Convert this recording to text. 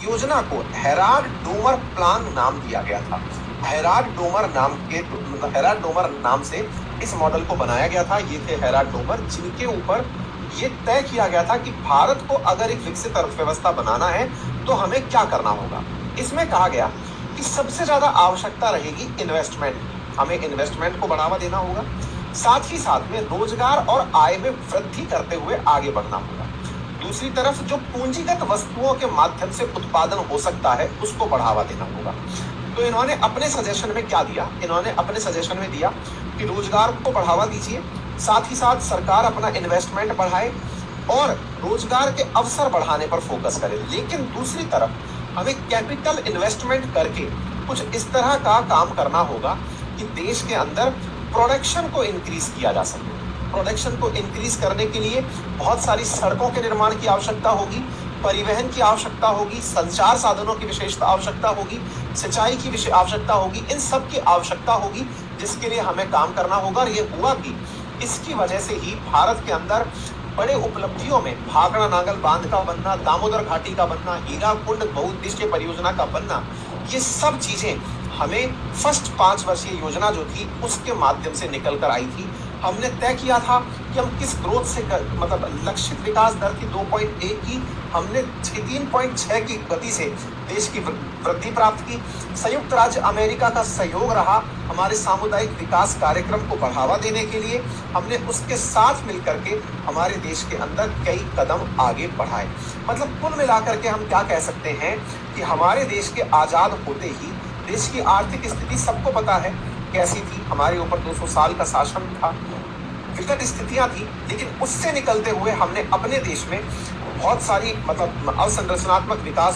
योजना को Herald Domar plan नाम दिया गया था। हेराल्ड डोमर नाम से इस मॉडल को बनाया गया था। ये थे हेराल्ड डोमर, जिनके ऊपर ये तय किया गया था कि भारत को अगर एक विकसित अर्थव्यवस्था बनाना है तो हमें क्या करना होगा। इसमें कहा गया कि सबसे ज्यादा आवश्यकता रहेगी इन्वेस्टमेंट, हमें इन्वेस्टमेंट को बढ़ावा देना होगा, साथ ही साथ में रोजगार और आय में वृद्धि करते हुए आगे बढ़ना होगा। दूसरी तरफ जो पूंजीगत वस्तुओं के माध्यम से उत्पादन हो सकता है उसको बढ़ावा देना होगा। तो इन्होंने अपने सजेशन में क्या दिया, इन्होंने अपने सजेशन में दिया कि रोजगार को बढ़ावा दीजिए, साथ ही साथ सरकार अपना इन्वेस्टमेंट बढ़ाए और रोजगार के अवसर बढ़ाने पर फोकस करे। लेकिन दूसरी तरफ हमें कैपिटल इन्वेस्टमेंट करके कुछ इस तरह का काम करना होगा कि देश के अंदर प्रोडक्शन को इंक्रीज किया जा सके। प्रोडक्शन को इंक्रीज करने के लिए बहुत सारी सड़कों के निर्माण की आवश्यकता होगी, परिवहन की आवश्यकता होगी, संचार साधनों की विशेषता आवश्यकता होगी, सिंचाई की आवश्यकता होगी, इन सब की आवश्यकता होगी, जिसके लिए हमें काम करना होगा। और ये हुआ भी इसकी वजह से ही भारत के अंदर बड़े उपलब्धियों में भाखड़ा नागल बांध का बनना, दामोदर घाटी का बनना, हीराकुंड बहुउद्देशीय परियोजना का बनना, ये सब चीजें हमें फर्स्ट 5 वर्षीय योजना जो थी उसके माध्यम से निकल कर आई थी। हमने तय किया था कि हम किस ग्रोथ से मतलब लक्षित विकास दर की 2.1 की, हमने 3.6 की गति से देश की वृद्धि प्राप्त की। संयुक्त राज्य अमेरिका का सहयोग रहा हमारे सामुदायिक विकास कार्यक्रम को बढ़ावा देने के लिए। हमने उसके साथ मिलकर के हमारे देश के अंदर कई कदम आगे बढ़ाए। मतलब कुल मिलाकर के हम क्या कह सकते हैं कि हमारे देश के आजाद होते ही देश की आर्थिक स्थिति सबको पता है कैसी थी। हमारे ऊपर 200 साल का शासन था, विकट स्थितियां थी, लेकिन उससे निकलते हुए हमने अपने देश में बहुत सारी मतलब अवसंरचनात्मक विकास